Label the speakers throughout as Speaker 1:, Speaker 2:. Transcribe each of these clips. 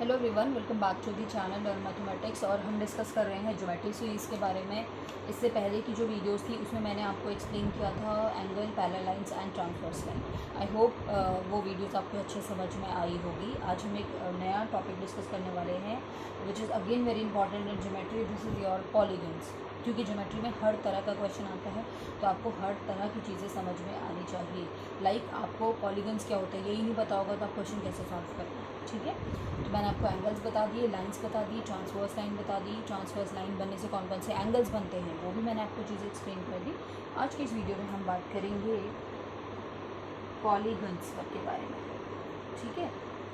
Speaker 1: Hello everyone, welcome back to the channel और mathematics. और हम डिस्कस कर रहे हैं ज्योमेट्री सीरीज़ के बारे में। इससे पहले की जो वीडियोस थी उसमें मैंने आपको एक्सप्लेन किया था angle, parallel lines and transverse line. I hope वो वीडियोस आपको अच्छे समझ में आई होगी। आज हम एक नया टॉपिक डिस्कस करने वाले हैं which is again very important in geometry. This is your polygons. क्योंकि ज्योमेट्री में हर तरह का क्वेश्चन आता है तो आपको हर तरह की चीज़ें समझ में आनी चाहिए। लाइक आपको पॉलीगन्स क्या होता है यही नहीं पता होगा तो आप क्वेश्चन कैसे सॉल्व करेंगे। ठीक है, तो मैंने आपको एंगल्स बता दिए, लाइंस बता दी, ट्रांसवर्स लाइन बता दी। ट्रांसवर्स लाइन बनने से कौन कौन से एंगल्स बनते हैं वो भी मैंने आपको चीज़ें एक्सप्लेन कर दी। आज की इस वीडियो में हम बात करेंगे पॉलीगन्स के बारे में। ठीक है,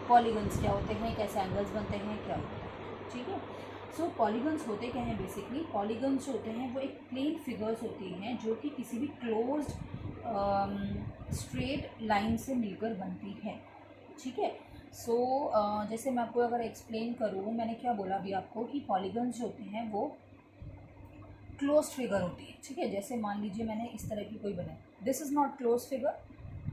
Speaker 1: पॉलीगन्स क्या होते हैं, कैसे एंगल्स बनते हैं, क्या होता है। ठीक है, सो पॉलीगन्स होते क्या हैं बेसिकली। पॉलीगन्स जो होते हैं वो एक प्लेन फिगर्स होती हैं जो कि किसी भी क्लोज्ड स्ट्रेट लाइन से मिलकर बनती है। ठीक है, सो जैसे मैं आपको अगर एक्सप्लेन करूँ, मैंने क्या बोला अभी आपको कि पॉलीगन्स जो होते हैं वो क्लोज फिगर होती है। ठीक है, जैसे मान लीजिए मैंने इस तरह की कोई बनाई, this is not close figure,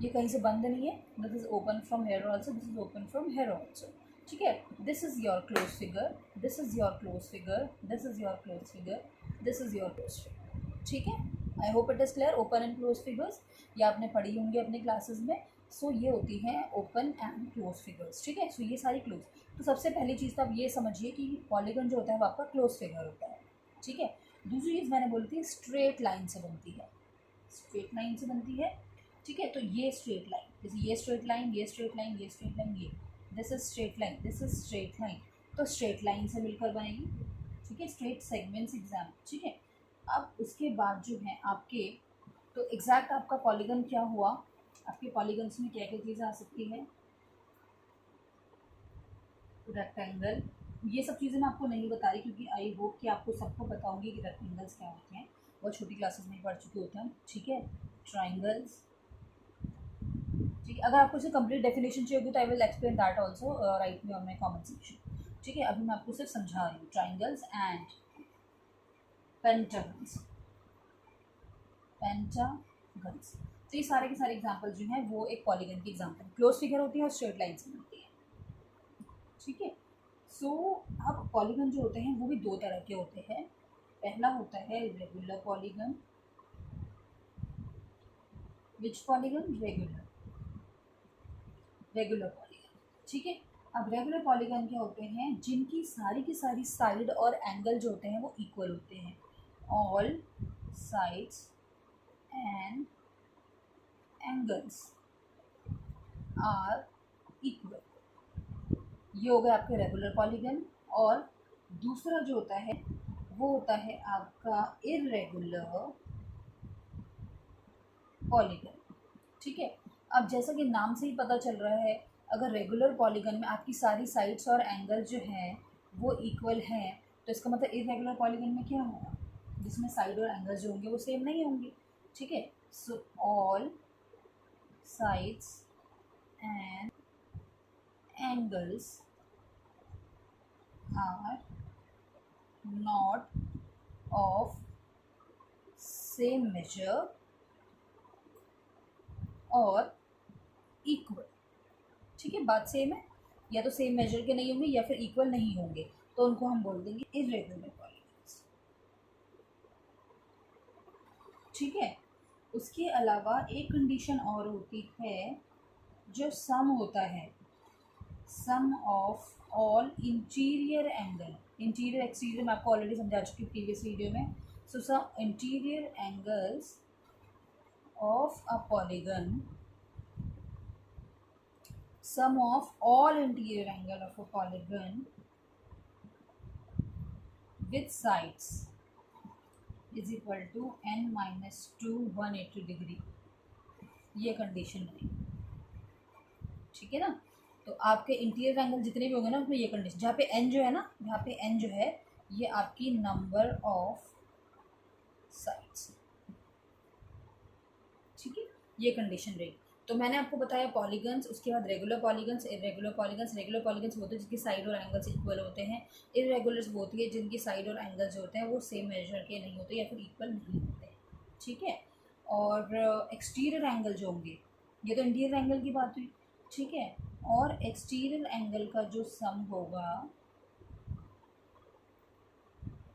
Speaker 1: ये कहीं से बंद नहीं है। This is open from here also, this is open from here also. ठीक है, this is your close figure, this is your close figure, this is your close figure, this is your close figure. ठीक है, I hope it is clear. Open and close figures ये आपने पढ़ी होंगी अपने classes में। सो ये होती हैं ओपन एंड क्लोज फिगर्स। ठीक है, सो ये सारी क्लोज। तो सबसे पहली चीज़ तो आप ये समझिए कि पॉलीगन जो होता है वो आपका क्लोज फिगर होता है। ठीक है, दूसरी चीज़ मैंने बोली थी स्ट्रेट लाइन से बनती है, स्ट्रेट लाइन से बनती है। ठीक है, तो ये स्ट्रेट लाइन, जैसे ये स्ट्रेट लाइन, ये स्ट्रेट लाइन, ये स्ट्रेट लाइन, ये this is straight line, this is straight line, तो स्ट्रेट लाइन से मिलकर बनेगी। ठीक है, स्ट्रेट सेगमेंट्स एग्जाम। ठीक है, अब उसके बाद जो है आपके, तो एग्जैक्ट आपका पॉलीगन क्या हुआ, आपके पॉलीगन्स में क्या क्या चीज़ें आ सकती है। रेक्टेंगल, ये सब चीज़ें मैं आपको नहीं बता रही क्योंकि आई होप कि आपको सबको पता होंगी कि रेक्टेंगल्स क्या होते हैं, बहुत छोटी क्लासेस में पढ़ चुके होते हैं। ठीक है, ट्राइंगल्स। ठीक है, अगर आपको इसे कंप्लीट डेफिनेशन चाहिए होगी तो I will explain that also, right me on my comment section. ठीक है, अभी मैं आपको सिर्फ समझा रही हूँ ट्राइंगल्स एंड पेंटागन्स। पेंटागन्स, तो ये सारे के सारे एग्जाम्पल जो हैं वो एक पॉलीगन की एग्जाम्पल, क्लोज फिगर होती है और स्ट्रेट लाइन से बनती है। ठीक है, सो अब पॉलीगन जो होते हैं वो भी दो तरह के होते हैं। पहला होता है रेगुलर पॉलीगन। विच पॉलीगन? Regular polygon. ठीक है, अब रेगुलर पॉलीगन क्या होते हैं, जिनकी सारी की सारी साइड और एंगल जो होते हैं वो इक्वल होते हैं। All sides and angles are equal, ये हो गया आपके रेगुलर पॉलीगन। और दूसरा जो होता है वो होता है आपका इर्रेगुलर पॉलीगन। ठीक है, अब जैसा कि नाम से ही पता चल रहा है, अगर रेगुलर पॉलीगन में आपकी सारी साइड्स और एंगल जो हैं वो इक्वल हैं तो इसका मतलब इर्रेगुलर पॉलीगन में क्या होगा, जिसमें साइड और एंगल्स जो होंगे वो सेम नहीं होंगे। ठीक है, so all sides and angles are not of same measure और इक्वल। ठीक है, बात सेम है, या तो सेम मेजर के नहीं होंगे या फिर इक्वल नहीं होंगे, तो उनको हम बोल देंगे इर्रेगुलर पॉलीगन्स। ठीक है, उसके अलावा एक कंडीशन और होती है जो सम होता है, sum of all interior angle. Interior exterior मैं आपको ऑलरेडी समझा चुकी प्रीवियस वीडियो में। So sum interior angles of a polygon, sum of all interior angle of a polygon with sides is equal to n minus 2 180 degree, ये condition है। ठीक है ना, तो आपके इंटीरियर एंगल जितने भी होंगे ना उसमें ये कंडीशन, जहाँ पे n जो है ना, यहाँ पे n जो है ये आपकी नंबर ऑफ साइड्स। ठीक है, ये कंडीशन रही। तो मैंने आपको बताया पॉलीगन्स, उसके बाद regular polygons, irregular polygons. Regular polygons वो होते हैं जिनकी साइड और एंगल्स इक्वल होते हैं। इर्रेगुलर्स वो होती है जिनकी साइड और एंगल्स जो होते हैं वो सेम मेजर के नहीं होते या फिर इक्वल नहीं होते। ठीक है, और एक्सटीरियर एंगल जो होंगे, ये तो इंटीरियर एंगल की बात हुई। ठीक है, और एक्सटीरियर एंगल का जो सम होगा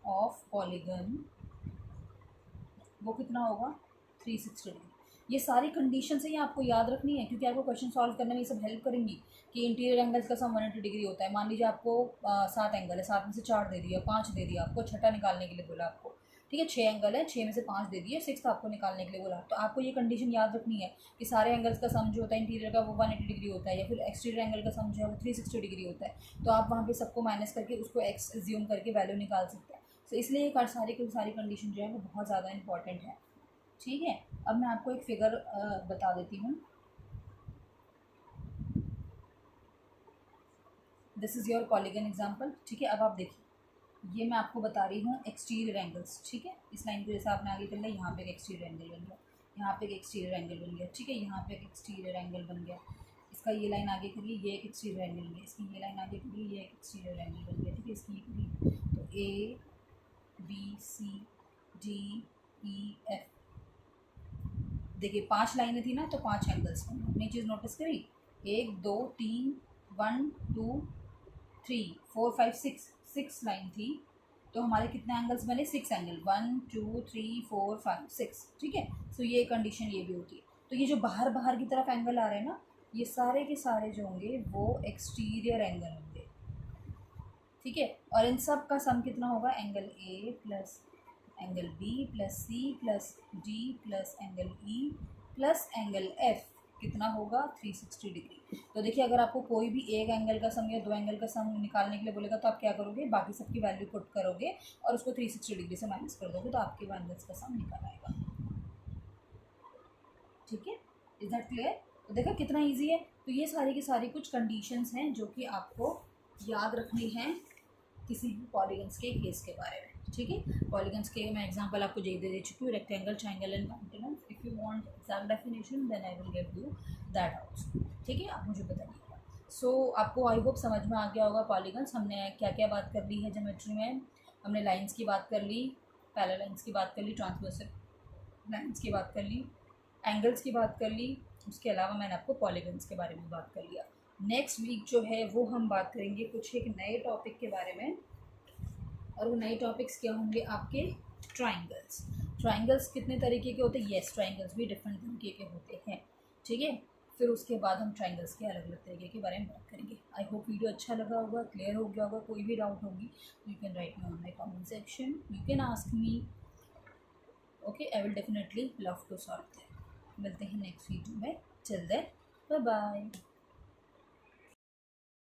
Speaker 1: ऑफ पॉलीगन वो कितना होगा 360 डिग्री। ये सारी कंडीशन है, ये आपको याद रखनी है क्योंकि आपको क्वेश्चन सॉल्व करने में ये सब हेल्प करेंगी कि इंटीरियर एंगल्स का सम 180 डिग्री होता है। मान लीजिए आपको 7 एंगल है, 7 में से 4 दे दिया, 5 दे दिया, आपको छठा निकालने के लिए बोला आपको, ठीक है। 6 एंगल है, 6 में से 5 दे दिए, 6 आपको निकालने के लिए बोला। तो आपको ये कंडीशन याद रखनी है कि सारे एंगल्स का सम जो होता है इंटीरियर का वो 180 डिग्री होता है, या फिर एक्सटीरियर एंगल का सम जो है वो 360 डिग्री होता है। तो आप वहाँ पे सबको माइनस करके उसको एक्स ज्यूम करके वैल्यू निकाल सकते हैं। तो इसलिए ये सारी की सारी कंडीशन जो है वो बहुत ज़्यादा इंपॉर्टेंट है, ठीक है। अब मैं आपको एक फिगर बता देती हूँ। This is your polygon example, ठीक है। अब आप देखिए, ये मैं आपको बता रही हूँ एक्सटीरियर एंगल्स, ठीक है। इस लाइन को जैसे आपने आगे कर लिया, यहाँ पे एक एक्सटीरियर एंगल बन गया, यहाँ पे एक एक्सटीरियर एंगल बन गया, ठीक है। यहाँ पे एक एक्सटीरियर एंगल बन गया, इसका ये लाइन आगे करिए, ये एक एक्सटीरियर एंगल बन गया, इसकी ये लाइन आगे करिए, ये एक एक्सटीरियर एंगल बन गया, ठीक है। इसकी ये करिए, तो A B C D E F, देखिए 5 लाइनें थी ना, तो 5 एंगल्स बने। अपनी चीज़ नोटिस करी, 1 2 3 1 2 3 4 5 6 लाइन थी, तो हमारे कितने एंगल्स बने 6 एंगल, 1 2 3 4 5 6, ठीक है। सो ये कंडीशन ये भी होती है। तो ये जो बाहर बाहर की तरफ एंगल आ रहे हैं ना, ये सारे के सारे जो होंगे वो एक्सटीरियर एंगल होंगे, ठीक है। और इन सब का सम कितना होगा, angle A plus angle B plus C plus D plus angle E plus angle F कितना होगा 360 डिग्री। तो देखिए, अगर आपको कोई भी एक एंगल का सम या 2 एंगल का सम निकालने के लिए बोलेगा तो आप क्या करोगे, बाकी सबकी वैल्यू पुट करोगे और उसको 360 डिग्री से माइनस कर दोगे, तो आपके एंगल्स का सम निकल आएगा, ठीक है। Is that clear? तो देखो कितना ईजी है। तो ये सारी की सारी कुछ कंडीशंस हैं जो कि आपको याद रखनी है किसी भी पॉलीगन्स के केस के बारे में, ठीक है। पॉलीगन्स के मैं एग्जांपल आपको दे चुकी हूँ, rectangle, triangle and continent. If you want exact definition then I will give you that also, ठीक है। आप मुझे बताइएगा। सो आपको आई होप समझ में आ गया होगा पॉलीगन्स। हमने क्या क्या बात कर ली है ज्योमेट्री में। हमने लाइन्स की बात कर ली, पैरेलल लाइन्स की बात कर ली, ट्रांसवर्सल लाइन्स की बात कर ली, एंगल्स की बात कर ली। उसके अलावा मैंने आपको पॉलीगन्स के बारे में बात कर लिया। नेक्स्ट वीक जो है वो हम बात करेंगे कुछ एक नए टॉपिक के बारे में, और वो नए टॉपिक्स क्या होंगे आपके, ट्राइंगल्स। ट्राइंगल्स कितने तरीके के होते हैं, येस ट्राइंगल्स भी डिफरेंट तरीके के होते हैं, ठीक है। फिर उसके बाद हम ट्राइंगल्स के अलग अलग तरीके के बारे में बात करेंगे। आई होप वीडियो अच्छा लगा होगा, क्लियर हो गया होगा। कोई भी डाउट होगी you can write me on my comment section, you can ask me, okay. I will definitely love to solve that. मिलते हैं नेक्स्ट वीडियो में, टिल देन बाय बाय।